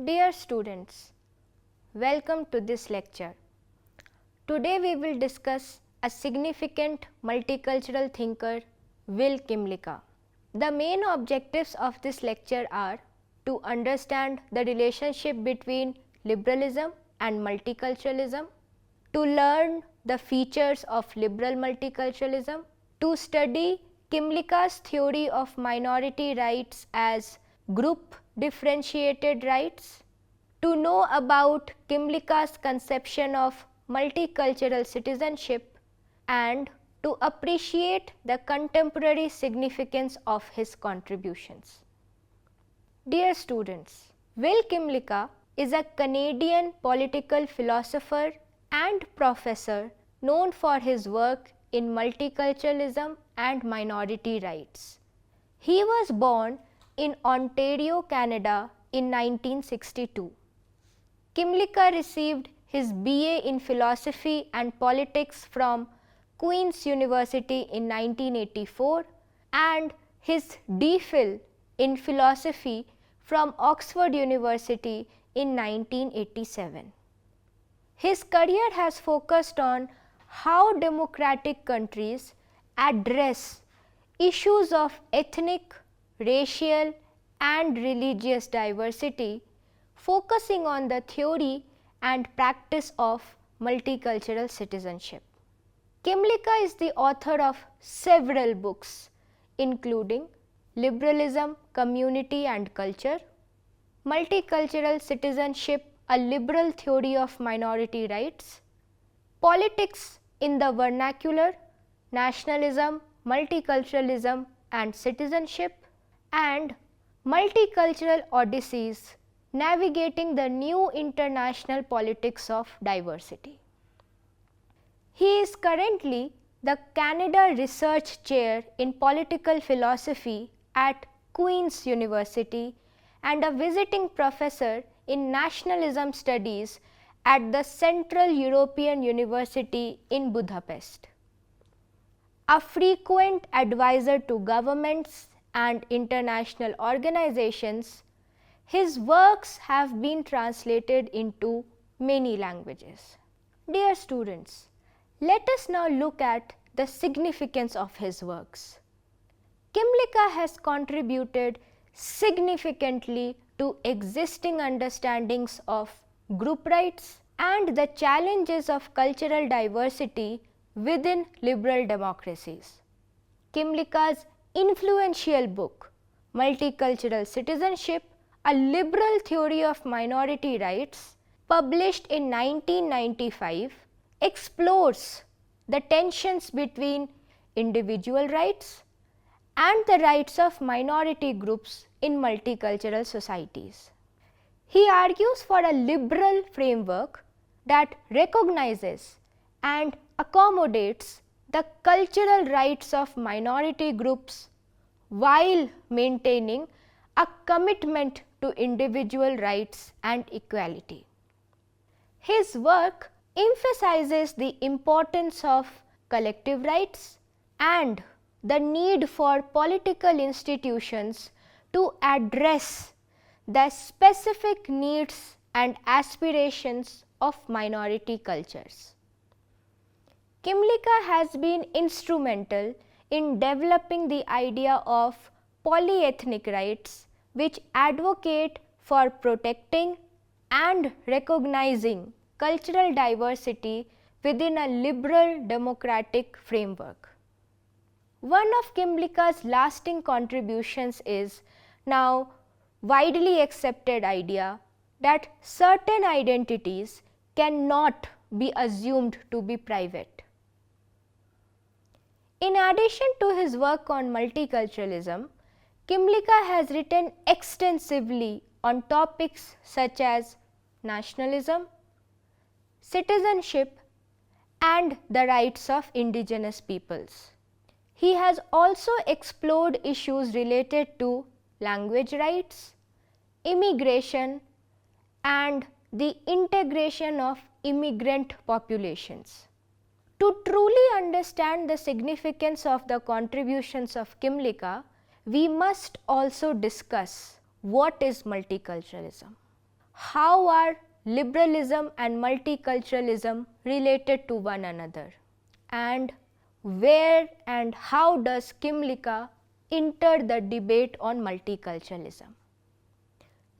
Dear students, welcome to this lecture. Today we will discuss a significant multicultural thinker, Will Kymlicka. The main objectives of this lecture are to understand the relationship between liberalism and multiculturalism, to learn the features of liberal multiculturalism, to study Kymlicka's theory of minority rights as group differentiated rights, to know about Kymlicka's conception of multicultural citizenship, and to appreciate the contemporary significance of his contributions. Dear students, Will Kymlicka is a Canadian political philosopher and professor known for his work in multiculturalism and minority rights. He was born in Ontario, Canada in 1962. Kymlicka received his BA in Philosophy and Politics from Queen's University in 1984 and his DPhil in Philosophy from Oxford University in 1987. His career has focused on how democratic countries address issues of ethnic, racial and religious diversity, focusing on the theory and practice of multicultural citizenship. Kymlicka is the author of several books, including Liberalism, Community and Culture, Multicultural Citizenship, A Liberal Theory of Minority Rights, Politics in the Vernacular, Nationalism, Multiculturalism and Citizenship, and Multicultural Odysseys, Navigating the New International Politics of Diversity. He is currently the Canada Research Chair in Political Philosophy at Queen's University and a visiting professor in Nationalism Studies at the Central European University in Budapest. A frequent advisor to governments and international organizations, his works have been translated into many languages. Dear students, let us now look at the significance of his works. Kymlicka has contributed significantly to existing understandings of group rights and the challenges of cultural diversity within liberal democracies. Kymlicka's influential book, Multicultural Citizenship, A Liberal Theory of Minority Rights, published in 1995, explores the tensions between individual rights and the rights of minority groups in multicultural societies. He argues for a liberal framework that recognizes and accommodates the cultural rights of minority groups while maintaining a commitment to individual rights and equality. His work emphasizes the importance of collective rights and the need for political institutions to address the specific needs and aspirations of minority cultures. Kymlicka has been instrumental in developing the idea of polyethnic rights, which advocate for protecting and recognizing cultural diversity within a liberal democratic framework. One of Kymlicka's lasting contributions is now widely accepted idea that certain identities cannot be assumed to be private. In addition to his work on multiculturalism, Kymlicka has written extensively on topics such as nationalism, citizenship, and the rights of indigenous peoples. He has also explored issues related to language rights, immigration, and the integration of immigrant populations. To truly understand the significance of the contributions of Kymlicka, we must also discuss what is multiculturalism. how are liberalism and multiculturalism related to one another, and where and how does Kymlicka enter the debate on multiculturalism.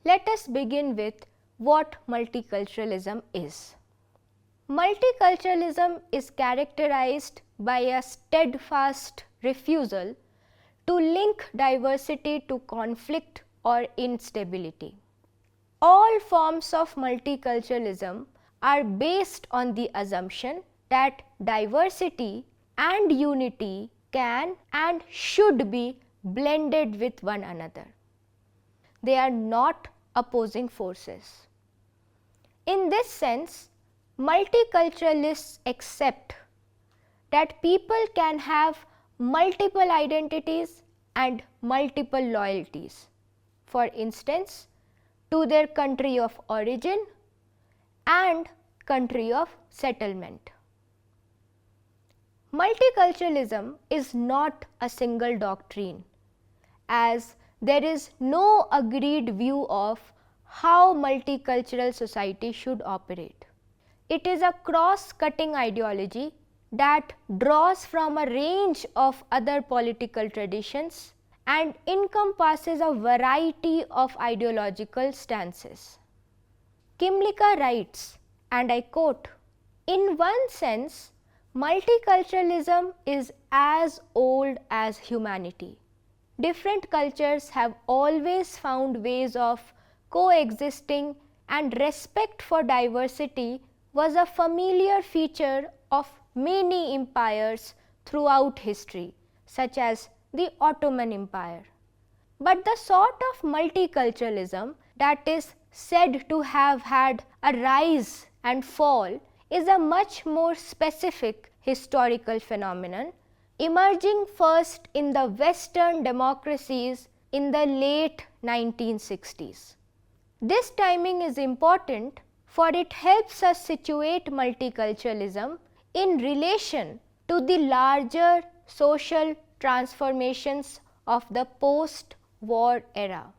Let us begin with what multiculturalism is. Multiculturalism is characterized by a steadfast refusal to link diversity to conflict or instability. All forms of multiculturalism are based on the assumption that diversity and unity can and should be blended with one another. They are not opposing forces. In this sense, multiculturalists accept that people can have multiple identities and multiple loyalties, for instance, to their country of origin and country of settlement. Multiculturalism is not a single doctrine, as there is no agreed view of how multicultural society should operate. It is a cross-cutting ideology that draws from a range of other political traditions and encompasses a variety of ideological stances. Kymlicka writes, and I quote, "In one sense, multiculturalism is as old as humanity. Different cultures have always found ways of coexisting, and respect for diversity was a familiar feature of many empires throughout history, such as the Ottoman Empire. But the sort of multiculturalism that is said to have had a rise and fall is a much more specific historical phenomenon, emerging first in the Western democracies in the late 1960s. This timing is important, for it helps us situate multiculturalism in relation to the larger social transformations of the post-war era.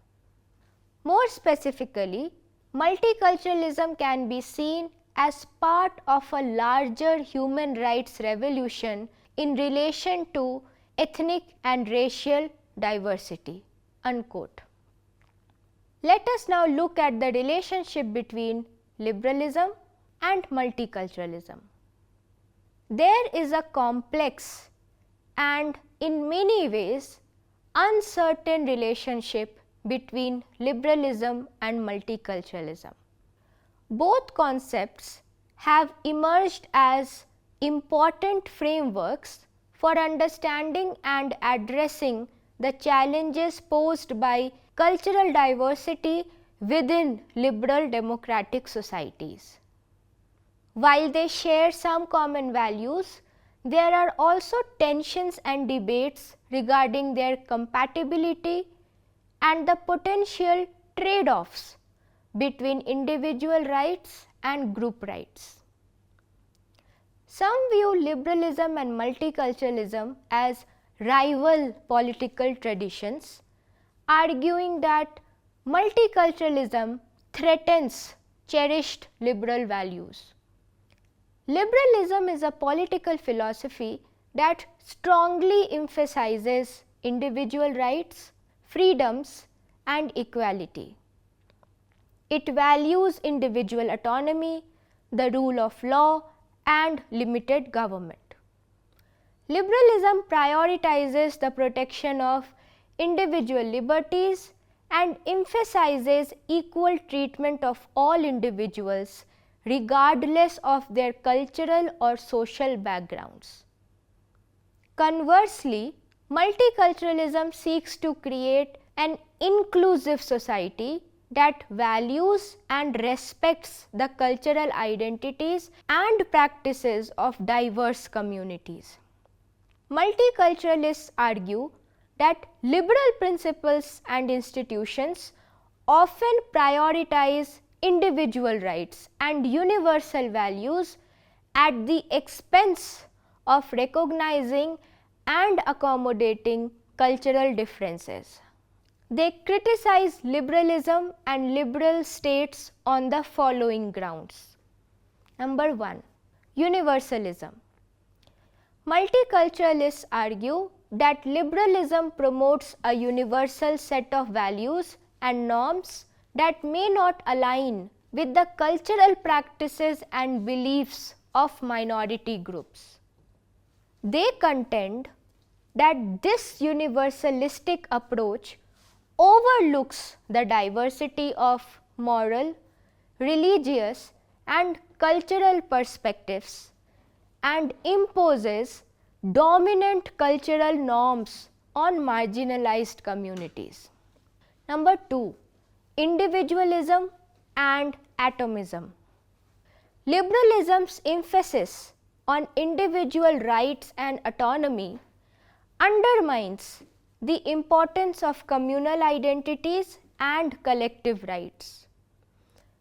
More specifically, multiculturalism can be seen as part of a larger human rights revolution in relation to ethnic and racial diversity." Unquote. Let us now look at the relationship between liberalism and multiculturalism. There is a complex and in many ways uncertain relationship between liberalism and multiculturalism. Both concepts have emerged as important frameworks for understanding and addressing the challenges posed by cultural diversity within liberal democratic societies. While they share some common values, there are also tensions and debates regarding their compatibility and the potential trade-offs between individual rights and group rights. Some view liberalism and multiculturalism as rival political traditions, arguing that multiculturalism threatens cherished liberal values. Liberalism is a political philosophy that strongly emphasizes individual rights, freedoms, and equality. It values individual autonomy, the rule of law, and limited government. Liberalism prioritizes the protection of individual liberties and emphasizes equal treatment of all individuals regardless of their cultural or social backgrounds. Conversely, multiculturalism seeks to create an inclusive society that values and respects the cultural identities and practices of diverse communities. Multiculturalists argue that liberal principles and institutions often prioritize individual rights and universal values at the expense of recognizing and accommodating cultural differences. They criticize liberalism and liberal states on the following grounds. Number 1. Universalism. Multiculturalists argue that liberalism promotes a universal set of values and norms that may not align with the cultural practices and beliefs of minority groups. They contend that this universalistic approach overlooks the diversity of moral, religious, and cultural perspectives and imposes dominant cultural norms on marginalized communities. Number 2. Individualism and atomism. Liberalism's emphasis on individual rights and autonomy undermines the importance of communal identities and collective rights.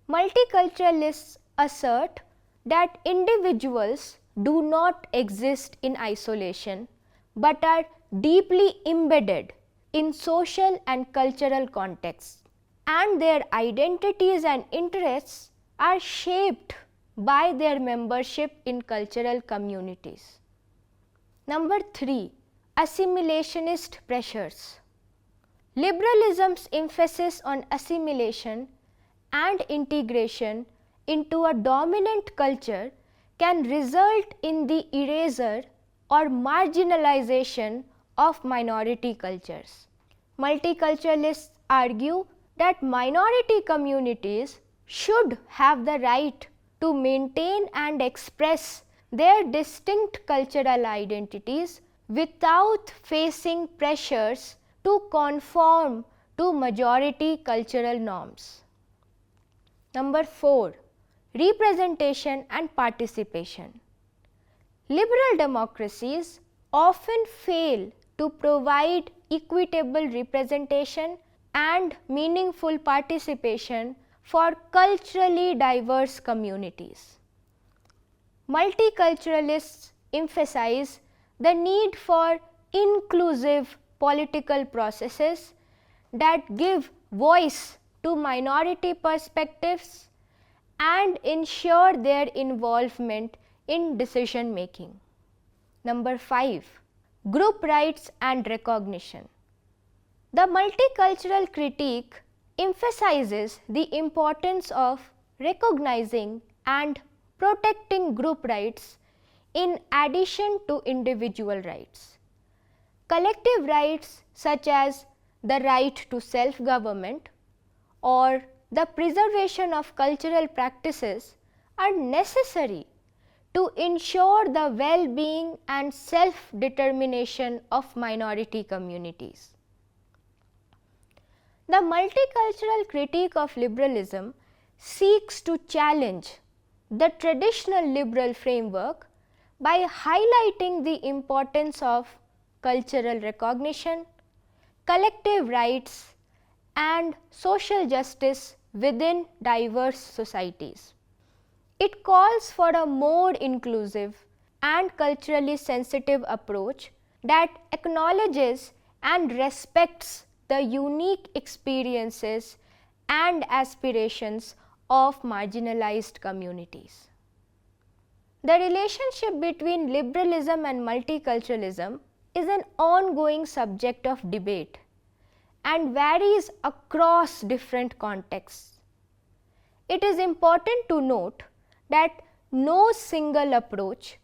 Multiculturalists assert that individuals do not exist in isolation but are deeply embedded in social and cultural contexts, and their identities and interests are shaped by their membership in cultural communities. Number 3. Assimilationist pressures. Liberalism's emphasis on assimilation and integration into a dominant culture can result in the erasure or marginalization of minority cultures. Multiculturalists argue that minority communities should have the right to maintain and express their distinct cultural identities without facing pressures to conform to majority cultural norms. Number 4. Representation and participation. Liberal democracies often fail to provide equitable representation and meaningful participation for culturally diverse communities. Multiculturalists emphasize the need for inclusive political processes that give voice to minority perspectives and ensure their involvement in decision making. Number 5. Group rights and recognition. The multicultural critique emphasizes the importance of recognizing and protecting group rights in addition to individual rights. Collective rights such as the right to self-government or the preservation of cultural practices are necessary to ensure the well-being and self-determination of minority communities. The multicultural critique of liberalism seeks to challenge the traditional liberal framework by highlighting the importance of cultural recognition, collective rights, and social justice within diverse societies. It calls for a more inclusive and culturally sensitive approach that acknowledges and respects the unique experiences and aspirations of marginalized communities. The relationship between liberalism and multiculturalism is an ongoing subject of debate and varies across different contexts. It is important to note that no single approach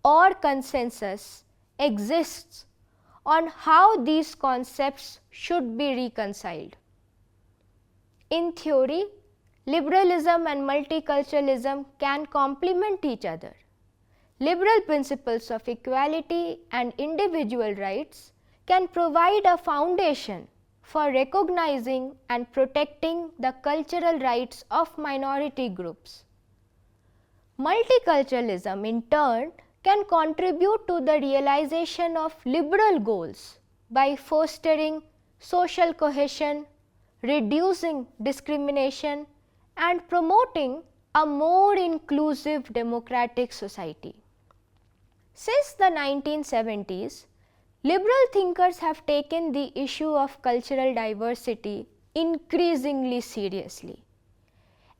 or consensus exists on how these concepts should be reconciled. In theory, liberalism and multiculturalism can complement each other. Liberal principles of equality and individual rights can provide a foundation for recognizing and protecting the cultural rights of minority groups. Multiculturalism, in turn, can contribute to the realization of liberal goals by fostering social cohesion, reducing discrimination, and promoting a more inclusive democratic society. Since the 1970s, Liberal thinkers have taken the issue of cultural diversity increasingly seriously,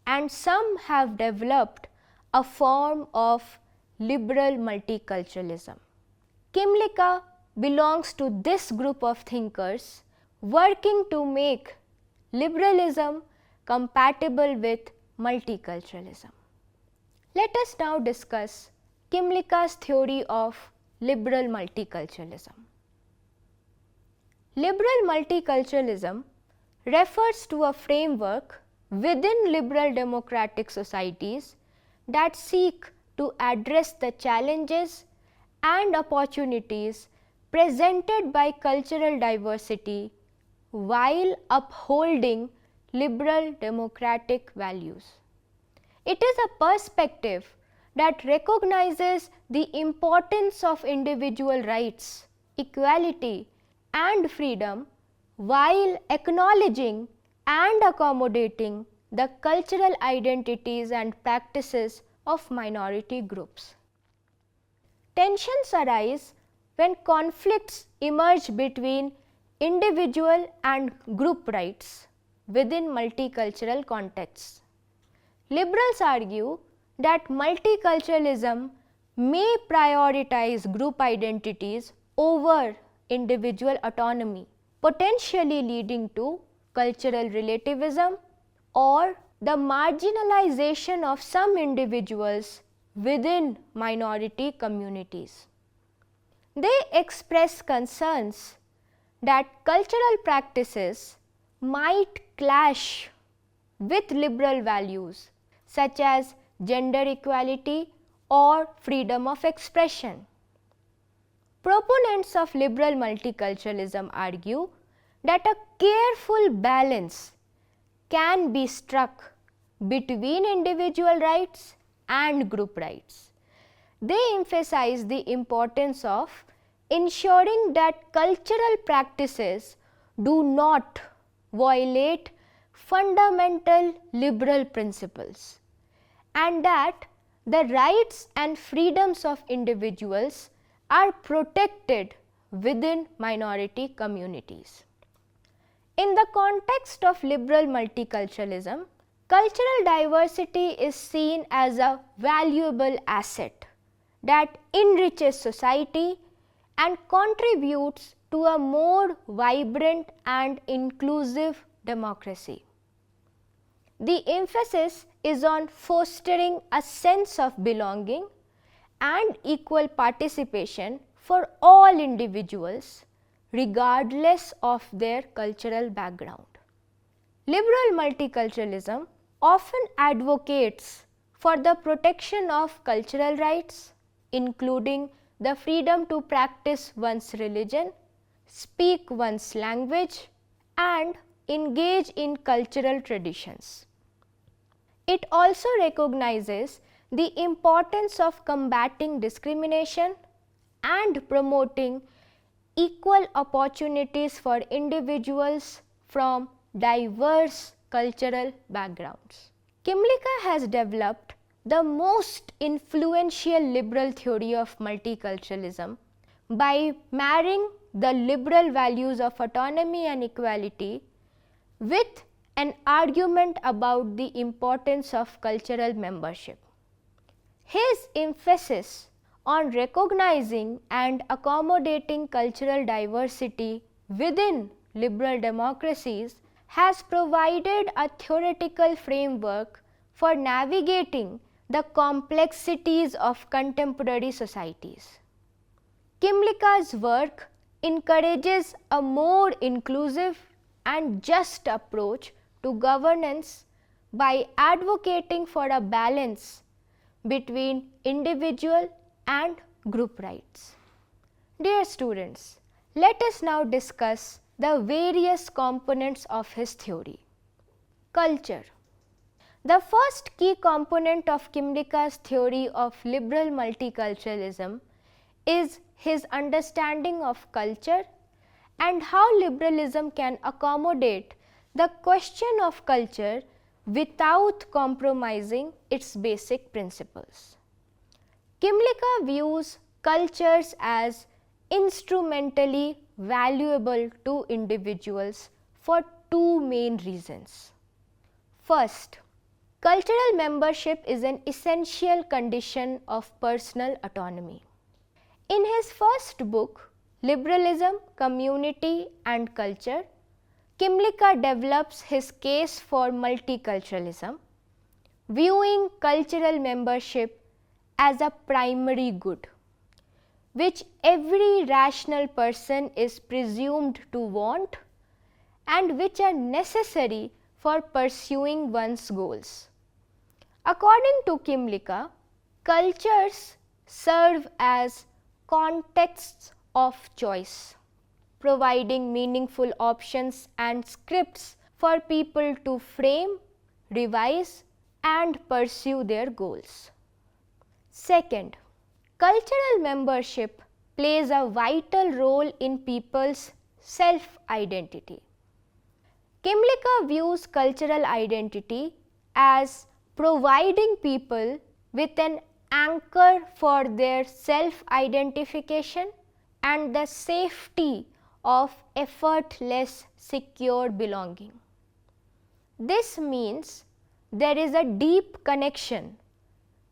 and some have developed a form of liberal multiculturalism. Kymlicka belongs to this group of thinkers working to make liberalism compatible with multiculturalism. Let us now discuss Kymlicka's theory of liberal multiculturalism. Liberal multiculturalism refers to a framework within liberal democratic societies that seek to address the challenges and opportunities presented by cultural diversity while upholding liberal democratic values. It is a perspective that recognizes the importance of individual rights, equality, and freedom while acknowledging and accommodating the cultural identities and practices of minority groups. Tensions arise when conflicts emerge between individual and group rights within multicultural contexts. Liberals argue that multiculturalism may prioritize group identities over individual autonomy, potentially leading to cultural relativism or the marginalization of some individuals within minority communities. They express concerns that cultural practices might clash with liberal values such as gender equality or freedom of expression. Proponents of liberal multiculturalism argue that a careful balance can be struck between individual rights and group rights. They emphasize the importance of ensuring that cultural practices do not violate fundamental liberal principles, and that the rights and freedoms of individuals are protected within minority communities. In the context of liberal multiculturalism, cultural diversity is seen as a valuable asset that enriches society and contributes to a more vibrant and inclusive democracy. The emphasis is on fostering a sense of belonging and equal participation for all individuals, regardless of their cultural background. Liberal multiculturalism often advocates for the protection of cultural rights, including the freedom to practice one's religion, speak one's language, and engage in cultural traditions. It also recognizes the importance of combating discrimination and promoting equal opportunities for individuals from diverse cultural backgrounds. Kymlicka has developed the most influential liberal theory of multiculturalism by marrying the liberal values of autonomy and equality with an argument about the importance of cultural membership. His emphasis on recognizing and accommodating cultural diversity within liberal democracies has provided a theoretical framework for navigating the complexities of contemporary societies. Kymlicka's work encourages a more inclusive and just approach to governance by advocating for a balance between individual and group rights. Dear students, let us now discuss the various components of his theory. Culture. The first key component of Kymlicka's theory of liberal multiculturalism is his understanding of culture and how liberalism can accommodate the question of culture without compromising its basic principles. Kymlicka views cultures as instrumentally valuable to individuals for two main reasons. First, cultural membership is an essential condition of personal autonomy. In his first book, Liberalism, Community and Culture, Kymlicka develops his case for multiculturalism, viewing cultural membership as a primary good, which every rational person is presumed to want and which are necessary for pursuing one's goals. According to Kymlicka, cultures serve as contexts of choice, providing meaningful options and scripts for people to frame, revise, and pursue their goals. Second, cultural membership plays a vital role in people's self-identity. Kymlicka views cultural identity as providing people with an anchor for their self-identification and the safety of effortless, secure belonging. This means there is a deep connection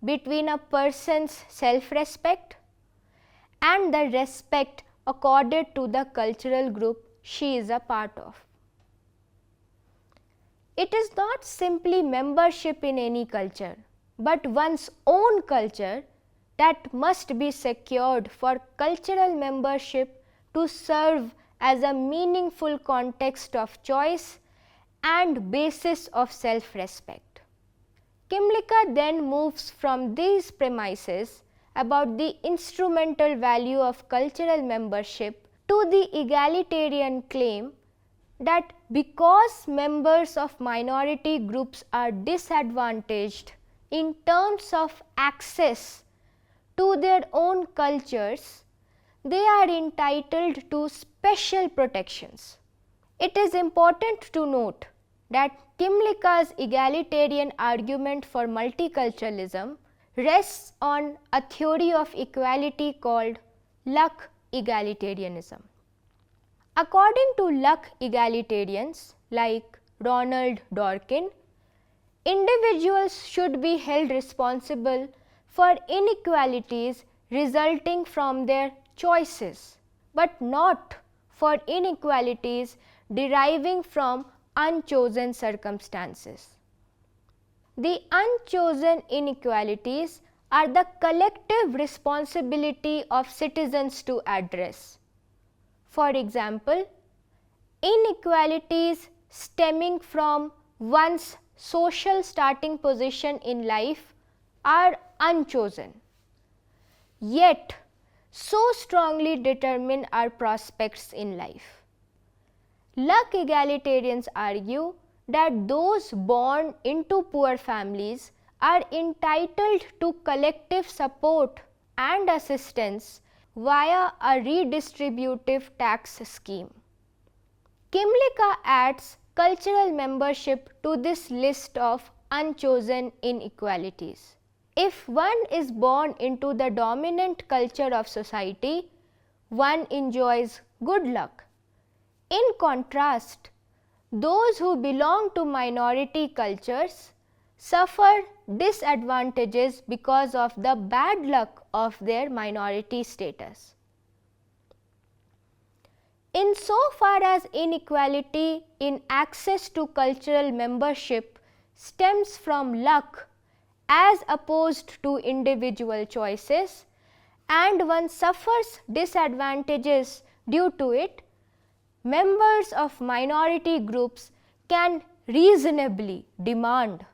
between a person's self-respect and the respect accorded to the cultural group she is a part of. It is not simply membership in any culture, but one's own culture that must be secured for cultural membership to serve as a meaningful context of choice and basis of self-respect. Kymlicka then moves from these premises about the instrumental value of cultural membership to the egalitarian claim that because members of minority groups are disadvantaged in terms of access to their own cultures, they are entitled to special protections. It is important to note that Kymlicka's egalitarian argument for multiculturalism rests on a theory of equality called luck egalitarianism. According to luck egalitarians like Ronald Dworkin, individuals should be held responsible for inequalities resulting from their choices, but not for inequalities deriving from unchosen circumstances. The unchosen inequalities are the collective responsibility of citizens to address. For example, inequalities stemming from one's social starting position in life are unchosen, yet so strongly determine our prospects in life. Luck egalitarians argue that those born into poor families are entitled to collective support and assistance via a redistributive tax scheme. Kymlicka adds cultural membership to this list of unchosen inequalities. If one is born into the dominant culture of society, one enjoys good luck. In contrast, those who belong to minority cultures suffer disadvantages because of the bad luck of their minority status. Insofar as inequality in access to cultural membership stems from luck as opposed to individual choices, and one suffers disadvantages due to it, members of minority groups can reasonably demand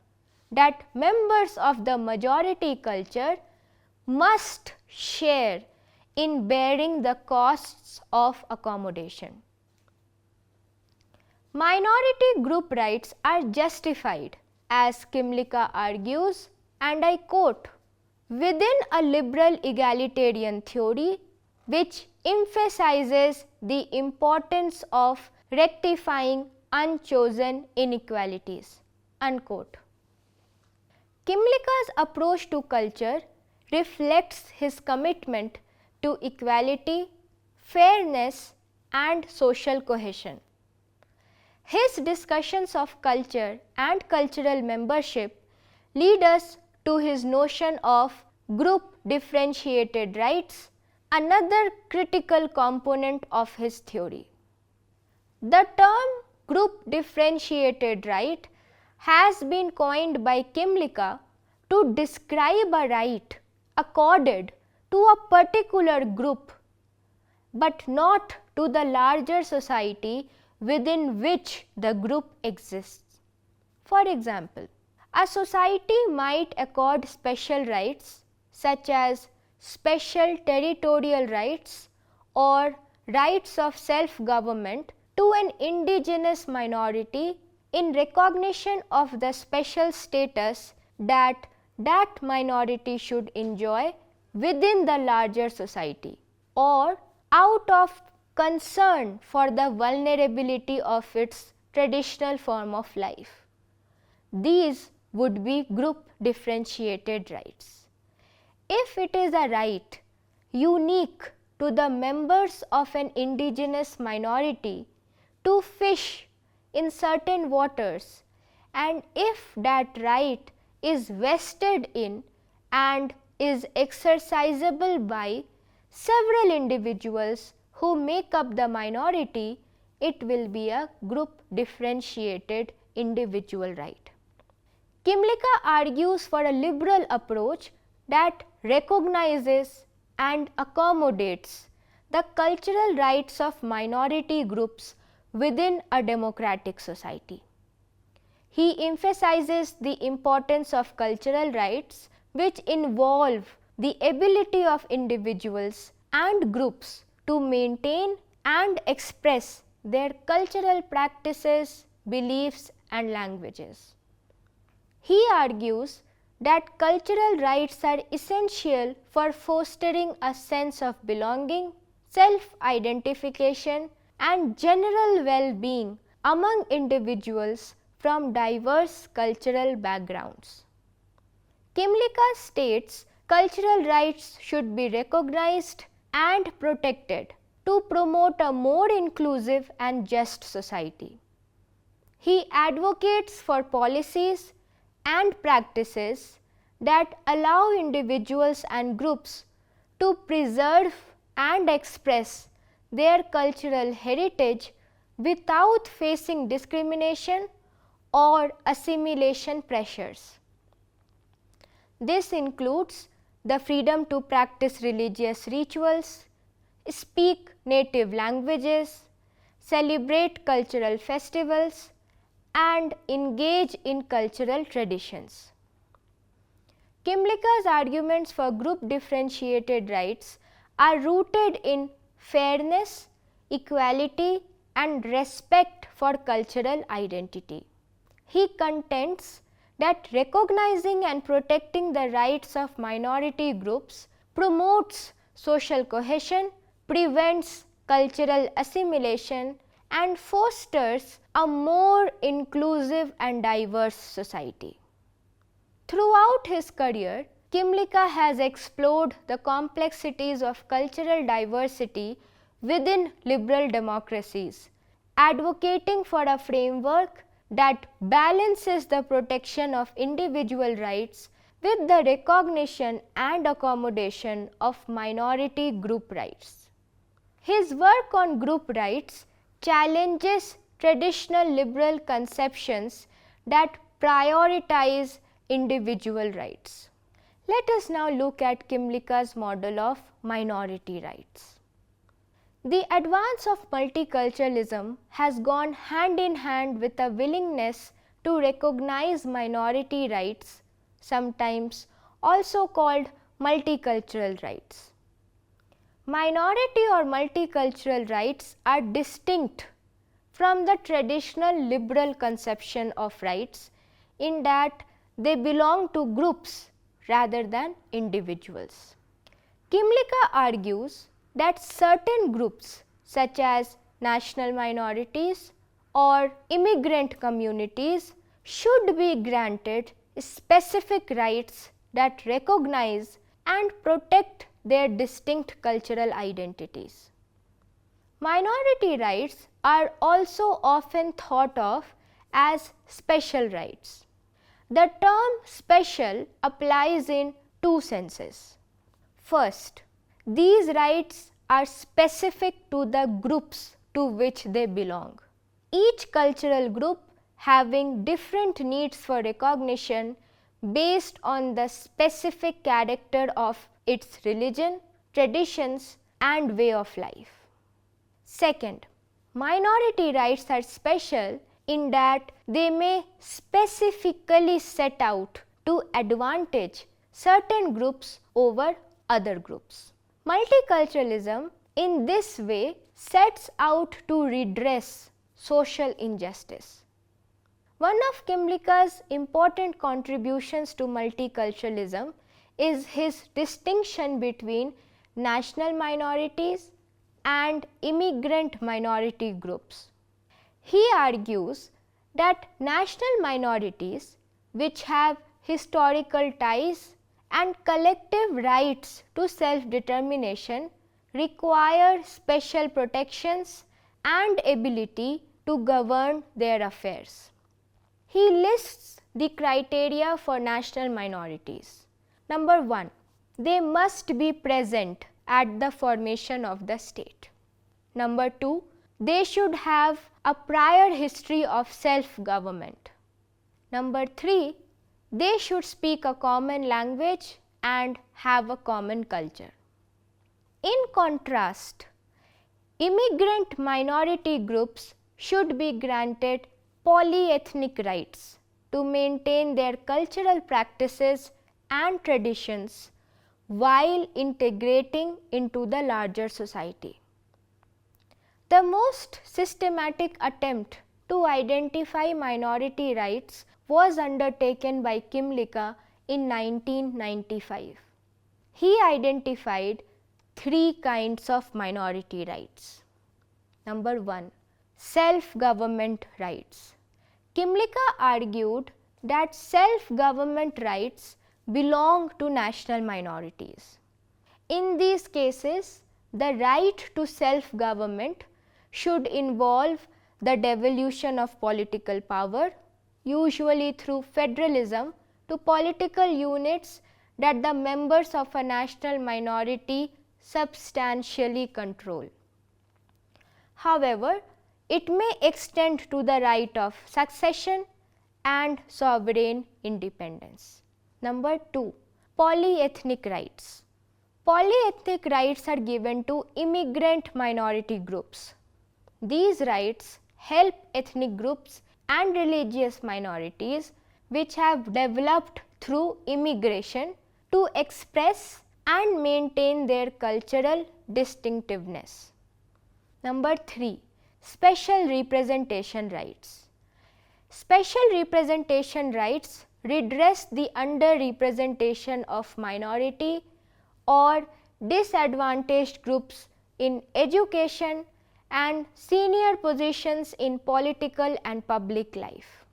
that members of the majority culture must share in bearing the costs of accommodation. Minority group rights are justified, as Kymlicka argues, and I quote, within a liberal egalitarian theory which emphasizes the importance of rectifying unchosen inequalities, unquote. Kymlicka's approach to culture reflects his commitment to equality, fairness, and social cohesion. His discussions of culture and cultural membership lead us to his notion of group differentiated rights, another critical component of his theory. The term group differentiated right has been coined by Kymlicka to describe a right accorded to a particular group, but not to the larger society within which the group exists. For example, a society might accord special rights such as special territorial rights or rights of self-government to an indigenous minority in recognition of the special status that minority should enjoy within the larger society, or out of concern for the vulnerability of its traditional form of life. These would be group differentiated rights. If it is a right unique to the members of an indigenous minority to fish in certain waters, and if that right is vested in and is exercisable by several individuals who make up the minority, it will be a group differentiated individual right. Kymlicka argues for a liberal approach that recognizes and accommodates the cultural rights of minority groups within a democratic society. He emphasizes the importance of cultural rights which involve the ability of individuals and groups to maintain and express their cultural practices, beliefs, and languages. He argues that cultural rights are essential for fostering a sense of belonging, self-identification, and general well-being among individuals from diverse cultural backgrounds. Kymlicka states cultural rights should be recognized and protected to promote a more inclusive and just society. He advocates for policies and practices that allow individuals and groups to preserve and express their cultural heritage without facing discrimination or assimilation pressures. This includes the freedom to practice religious rituals, speak native languages, celebrate cultural festivals, and engage in cultural traditions. Kymlicka's arguments for group differentiated rights are rooted in fairness, equality, and respect for cultural identity. He contends that recognizing and protecting the rights of minority groups promotes social cohesion, prevents cultural assimilation, and fosters a more inclusive and diverse society. Throughout his career, Kymlicka has explored the complexities of cultural diversity within liberal democracies, advocating for a framework that balances the protection of individual rights with the recognition and accommodation of minority group rights. His work on group rights challenges traditional liberal conceptions that prioritize individual rights. Let us now look at Kymlicka's model of minority rights. The advance of multiculturalism has gone hand in hand with a willingness to recognize minority rights, sometimes also called multicultural rights. Minority or multicultural rights are distinct from the traditional liberal conception of rights in that they belong to groups rather than individuals. Kymlicka argues that certain groups such as national minorities or immigrant communities should be granted specific rights that recognize and protect their distinct cultural identities. Minority rights are also often thought of as special rights. The term special applies in two senses. First, these rights are specific to the groups to which they belong. Each cultural group having different needs for recognition based on the specific character of its religion, traditions, and way of life. Second, minority rights are special in that they may specifically set out to advantage certain groups over other groups. Multiculturalism in this way sets out to redress social injustice. One of Kymlicka's important contributions to multiculturalism is his distinction between national minorities and immigrant minority groups. He argues that national minorities, which have historical ties and collective rights to self-determination, require special protections and ability to govern their affairs. He lists the criteria for national minorities. Number 1. They must be present at the formation of the state. Number 2. They should have a prior history of self-government. Number 3. They should speak a common language and have a common culture. In contrast, immigrant minority groups should be granted polyethnic rights to maintain their cultural practices and traditions while integrating into the larger society. The most systematic attempt to identify minority rights was undertaken by Kymlicka in 1995. He identified 3 kinds of minority rights. Number 1. Self-government rights. Kymlicka argued that self-government rights belong to national minorities. In these cases, the right to self-government should involve the devolution of political power, usually through federalism, to political units that the members of a national minority substantially control. However, it may extend to the right of succession and sovereign independence. Number 2. Polyethnic rights. Polyethnic rights are given to immigrant minority groups. These rights help ethnic groups and religious minorities which have developed through immigration to express and maintain their cultural distinctiveness. Number 3. Special representation rights. Special representation rights redress the underrepresentation of minority or disadvantaged groups in education and senior positions in political and public life.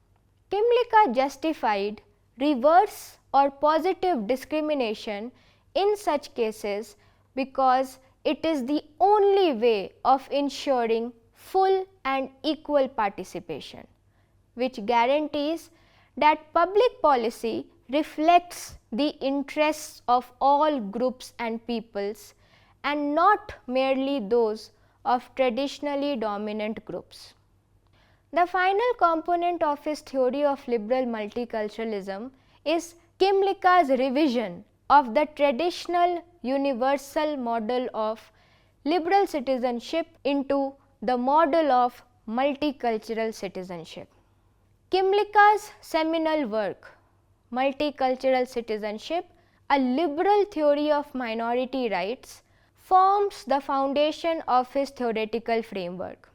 Kymlicka justified reverse or positive discrimination in such cases because it is the only way of ensuring full and equal participation, which guarantees that public policy reflects the interests of all groups and peoples and not merely those of traditionally dominant groups. The final component of his theory of liberal multiculturalism is Kymlicka's revision of the traditional universal model of liberal citizenship into the model of multicultural citizenship. Kymlicka's seminal work, Multicultural Citizenship, a liberal theory of minority rights, forms the foundation of his theoretical framework.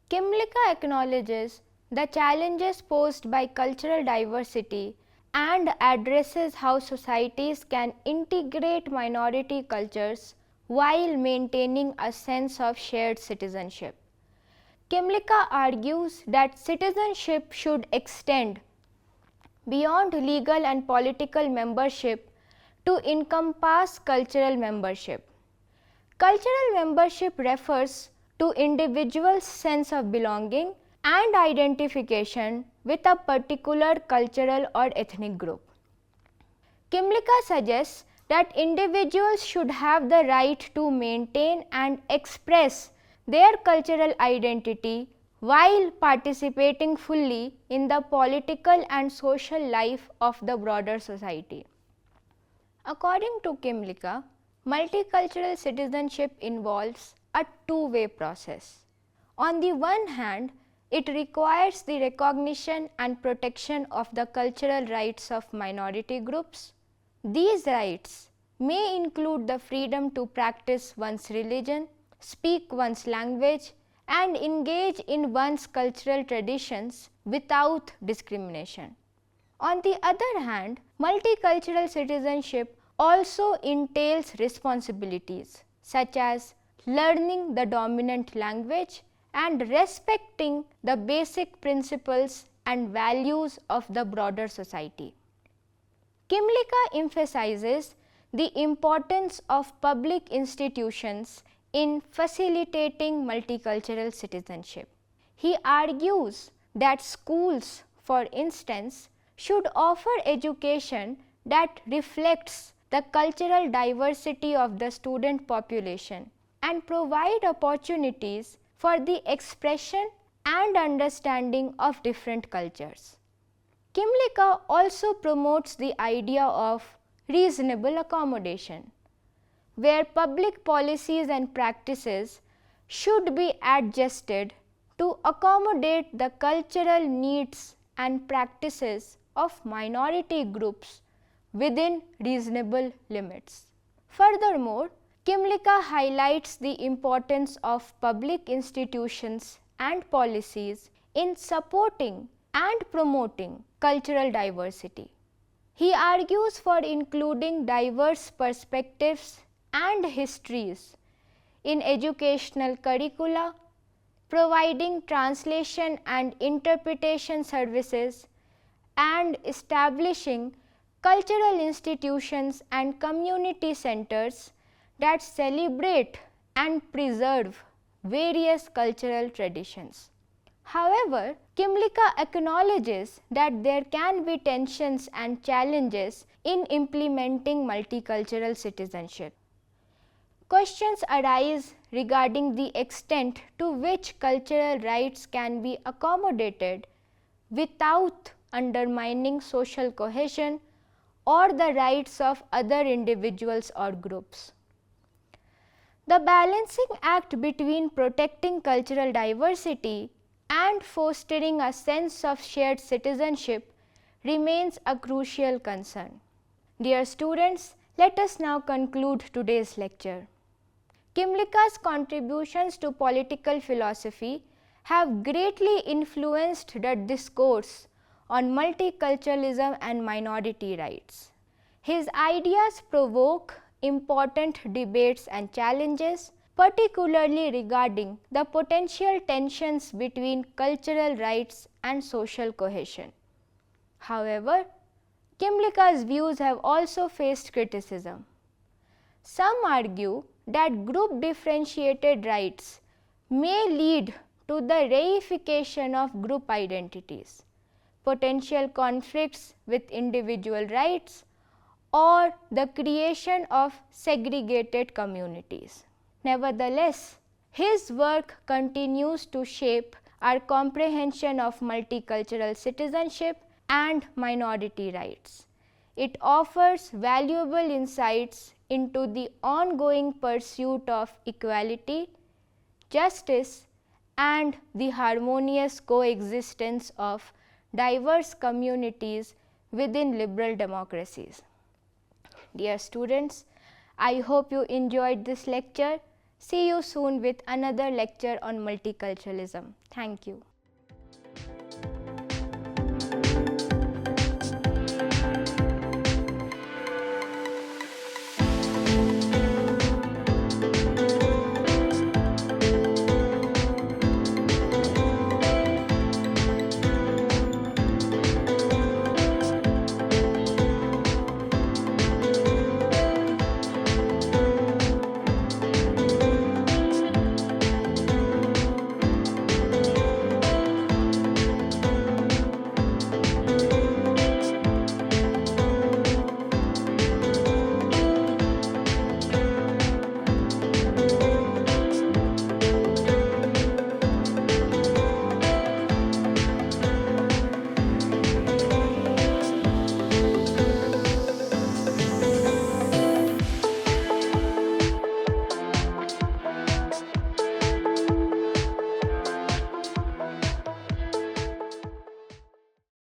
Kymlicka acknowledges the challenges posed by cultural diversity and addresses how societies can integrate minority cultures while maintaining a sense of shared citizenship. Kymlicka argues that citizenship should extend beyond legal and political membership to encompass cultural membership. Cultural membership refers to individuals' sense of belonging and identification with a particular cultural or ethnic group. Kymlicka suggests that individuals should have the right to maintain and express their cultural identity while participating fully in the political and social life of the broader society. According to Kymlicka, multicultural citizenship involves a two-way process. On the one hand, it requires the recognition and protection of the cultural rights of minority groups. These rights may include the freedom to practice one's religion, speak one's language, and engage in one's cultural traditions without discrimination. On the other hand, multicultural citizenship also entails responsibilities such as learning the dominant language and respecting the basic principles and values of the broader society. Kymlicka emphasizes the importance of public institutions in facilitating multicultural citizenship. He argues that schools, for instance, should offer education that reflects the cultural diversity of the student population and provide opportunities for the expression and understanding of different cultures. Kymlicka also promotes the idea of reasonable accommodation, where public policies and practices should be adjusted to accommodate the cultural needs and practices of minority groups within reasonable limits. Furthermore, Kymlicka highlights the importance of public institutions and policies in supporting and promoting cultural diversity. He argues for including diverse perspectives and histories in educational curricula, providing translation and interpretation services, and establishing cultural institutions and community centers that celebrate and preserve various cultural traditions. However, Kymlicka acknowledges that there can be tensions and challenges in implementing multicultural citizenship. Questions arise regarding the extent to which cultural rights can be accommodated without undermining social cohesion or the rights of other individuals or groups. The balancing act between protecting cultural diversity and fostering a sense of shared citizenship remains a crucial concern. Dear students, let us now conclude today's lecture. Kymlicka's contributions to political philosophy have greatly influenced the discourse on multiculturalism and minority rights. His ideas provoke important debates and challenges, particularly regarding the potential tensions between cultural rights and social cohesion. However, Kymlicka's views have also faced criticism. Some argue that group differentiated rights may lead to the reification of group identities, potential conflicts with individual rights, or the creation of segregated communities. Nevertheless, his work continues to shape our comprehension of multicultural citizenship and minority rights. It offers valuable insights into the ongoing pursuit of equality, justice, and the harmonious coexistence of diverse communities within liberal democracies. Dear students, I hope you enjoyed this lecture. See you soon with another lecture on multiculturalism. Thank you.